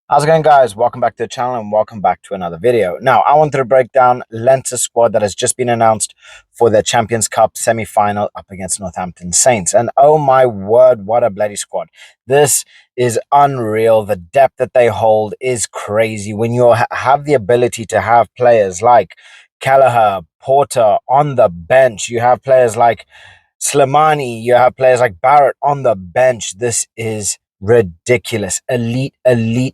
How's it going, guys? Welcome back to the channel and welcome back to another video. Now, I wanted to break down Leinster squad that has just been announced for the Champions Cup semi-final up against Northampton Saints. And oh my word, what a bloody squad. This is unreal. The depth that they hold is crazy. When you have the ability to have players like Kelleher, Porter on the bench, you have players like Slimani, you have players like Barrett on the bench. This is ridiculous. Elite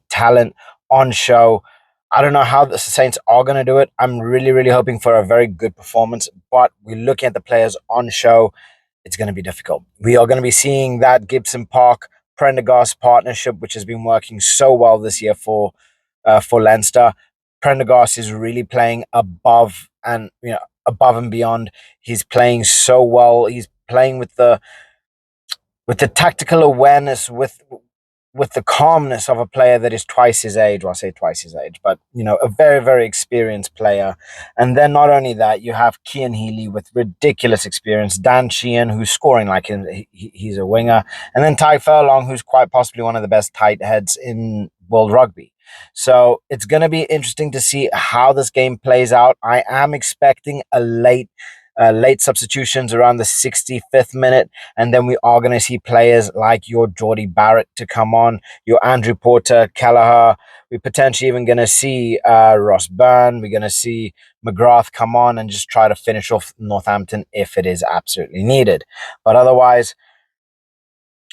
talent on show. I don't know how the Saints are going to do it. I'm really hoping for a very good performance, but we're looking at the players on show. It's going to be difficult. We are going to be seeing that Gibson Park Prendergast partnership, which has been working so well this year for Leinster. Prendergast is really playing above and beyond. He's playing so well. He's playing with the tactical awareness, with the calmness of a player that is twice his age. Well, I say twice his age, but a very experienced player. And then not only that, you have Cian Healy with ridiculous experience, Dan Sheehan, who's scoring like him, he's a winger, and then Ty Furlong, who's quite possibly one of the best tight heads in world rugby. So it's going to be interesting to see how this game plays out. I am expecting a late substitutions around the 65th minute, and then we are going to see players like your Geordie Barrett to come on, your Andrew Porter, Kelleher. We're potentially even going to see Ross Byrne. We're going to see McGrath come on and just try to finish off Northampton if it is absolutely needed. But otherwise,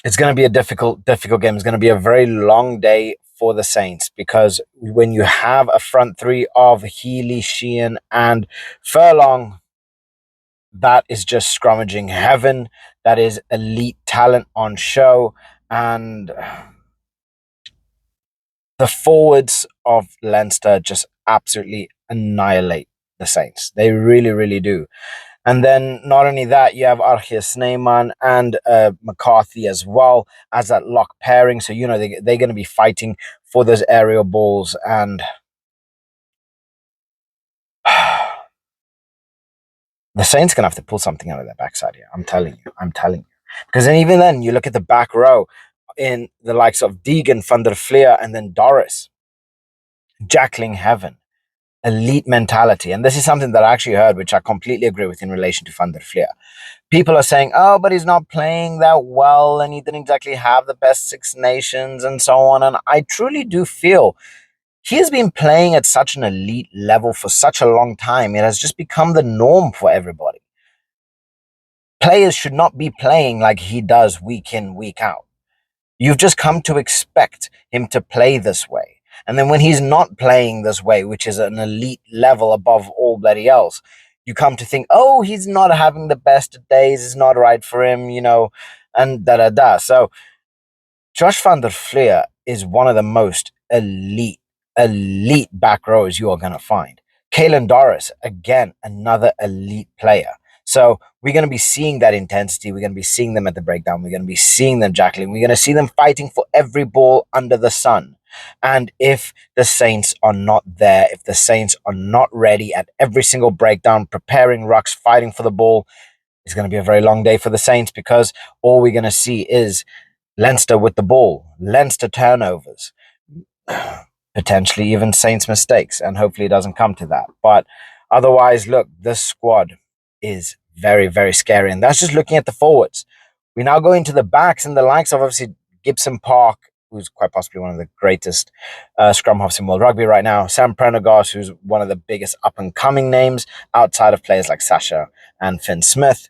it's going to be a difficult game. It's going to be a very long day for the Saints, because when you have a front three of Healy, Sheehan, and Furlong, that is just scrummaging heaven. That is elite talent on show. And the forwards of Leinster just absolutely annihilate the Saints. They really do. And then not only that, you have Archie Snyman and McCarthy as well as that lock pairing. So, they're going to be fighting for those aerial balls. And the Saints going to have to pull something out of their backside here. I'm telling you. Because then even then, you look at the back row in the likes of Deegan, Van der Fleer, and then Doris. Jackling heaven. Elite mentality. And this is something that I actually heard, which I completely agree with in relation to Van der Fleer. People are saying, oh, but he's not playing that well and he didn't exactly have the best Six Nations and so on. And I truly do feel he has been playing at such an elite level for such a long time. It has just become the norm for everybody. Players should not be playing like he does week in, week out. You've just come to expect him to play this way. And then when he's not playing this way, which is an elite level above all bloody else, you come to think, oh, he's not having the best of days, it's not right for him, and da. So Josh van der Fleer is one of the most elite back rows you are going to find. Kalen Doris, again, another elite player. So we're going to be seeing that intensity. We're going to be seeing them at the breakdown. We're going to be seeing them jackling. We're going to see them fighting for every ball under the sun. And if the Saints are not there, if the Saints are not ready at every single breakdown, preparing rucks, fighting for the ball, it's going to be a very long day for the Saints, because all we're going to see is Leinster with the ball, Leinster turnovers, potentially even Saints mistakes, and hopefully it doesn't come to that. But otherwise, look, this squad is very scary, and that's just looking at the forwards. We now go into the backs, and the likes of obviously Gibson Park, who's quite possibly one of the greatest scrum halves in world rugby right now, Sam Prendergast, who's one of the biggest up-and-coming names outside of players like Sasha and Finn Smith.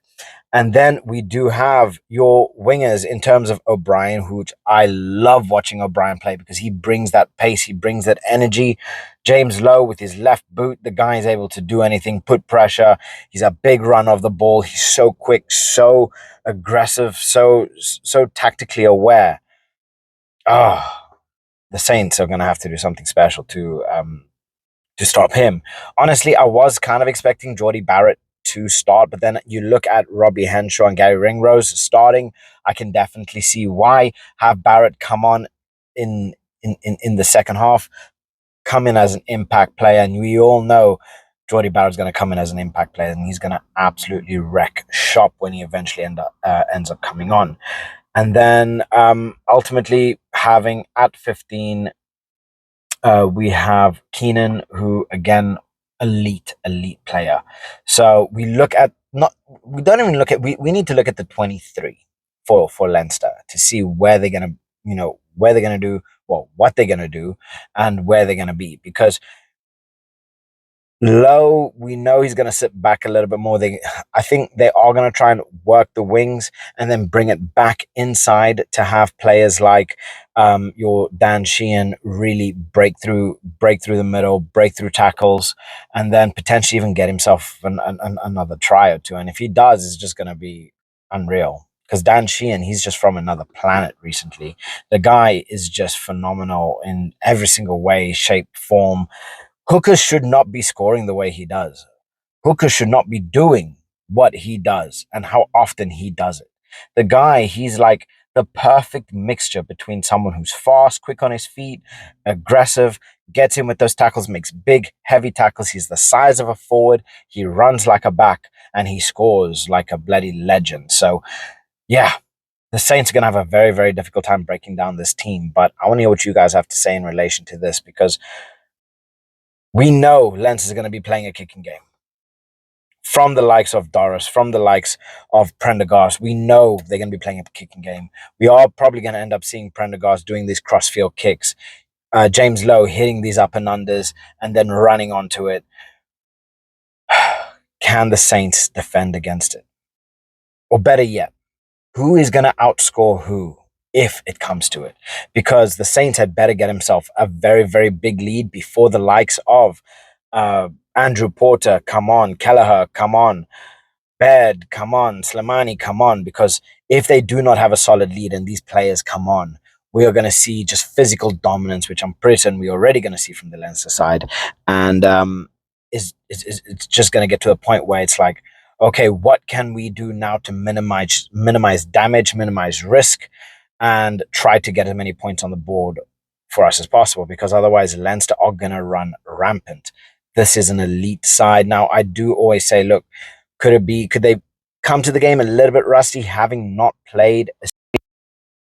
And then we do have your wingers in terms of O'Brien, who I love watching O'Brien play, because he brings that pace, he brings that energy. James Lowe with his left boot, the guy is able to do anything, put pressure. He's a big run of the ball. He's so quick, so aggressive, so tactically aware. The Saints are going to have to do something special to stop him. Honestly, I was kind of expecting Geordie Barrett to start, but then you look at Robbie Henshaw and Gary Ringrose starting. I can definitely see why. Have Barrett come on in the second half, come in as an impact player, and we all know Geordie Barrett's going to come in as an impact player, and he's going to absolutely wreck shop when he eventually ends up coming on. And then ultimately having at 15 We have Keenan, who again, elite player. So we look at not we don't even look at we need to look at the 23 for Leinster to see where they're gonna where they're gonna do what they're gonna do and where they're gonna be because Low, we know he's going to sit back a little bit more. I think they are going to try and work the wings and then bring it back inside to have players like your Dan Sheehan really break through the middle, break through tackles, and then potentially even get himself another try or two. And if he does, it's just going to be unreal. Because Dan Sheehan, he's just from another planet recently. The guy is just phenomenal in every single way, shape, form. Hooker should not be scoring the way he does. Hooker should not be doing what he does and how often he does it. The guy, he's like the perfect mixture between someone who's fast, quick on his feet, aggressive, gets in with those tackles, makes big, heavy tackles. He's the size of a forward. He runs like a back and he scores like a bloody legend. So, yeah, the Saints are going to have a very, very difficult time breaking down this team. But I want to hear what you guys have to say in relation to this because we know Lens is going to be playing a kicking game from the likes of Doris, from the likes of Prendergast. We know they're going to be playing a kicking game. We are probably going to end up seeing Prendergast doing these crossfield kicks, James Lowe hitting these up and unders and then running onto it. Can the Saints defend against it? Or better yet, who is going to outscore who if it comes to it? Because the Saints had better get himself a very, very big lead before the likes of Andrew Porter, come on, Kelleher, come on, Baird, come on, Slimani, come on, because if they do not have a solid lead and these players come on, we are going to see just physical dominance, which I'm pretty certain we're already going to see from the Leinster side. And it's just going to get to a point where it's like, okay, what can we do now to minimize damage, minimize risk, and try to get as many points on the board for us as possible? Because otherwise, Leinster are going to run rampant. This is an elite side. Now, I do always say, look, could they come to the game a little bit rusty, having not played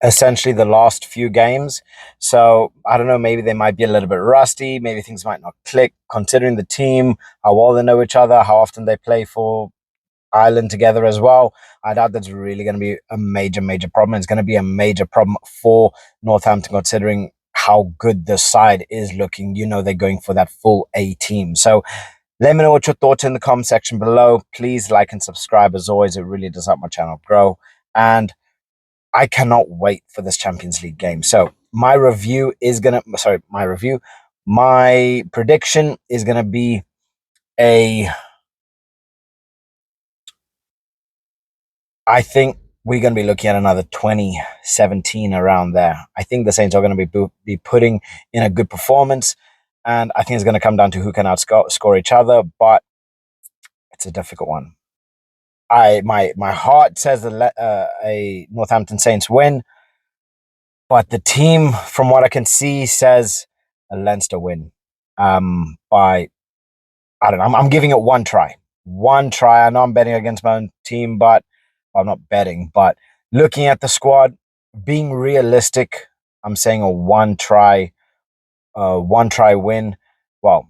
essentially the last few games? So I don't know, maybe they might be a little bit rusty, maybe things might not click, considering the team, how well they know each other, how often they play for Ireland together as well. I doubt that's really going to be a major problem. It's going to be a major problem for Northampton, considering how good the side is looking. They're going for that full A team. So let me know what your thoughts in the comment section below. Please like and subscribe as always. It really does help my channel grow. And I cannot wait for this Champions League game. So my prediction is going to be I think we're going to be looking at another 2017 around there. I think the Saints are going to be putting in a good performance. And I think it's going to come down to who can outscore each other. But it's a difficult one. My heart says a Northampton Saints win, but the team, from what I can see, says a Leinster win. By I don't know. I'm giving it one try. One try. I know I'm betting against my own team, but I'm not betting. But looking at the squad, being realistic, I'm saying a one try win. Well,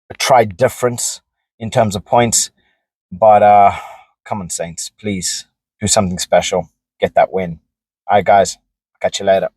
a try difference in terms of points. But come on, Saints, please do something special. Get that win. All right, guys. Catch you later.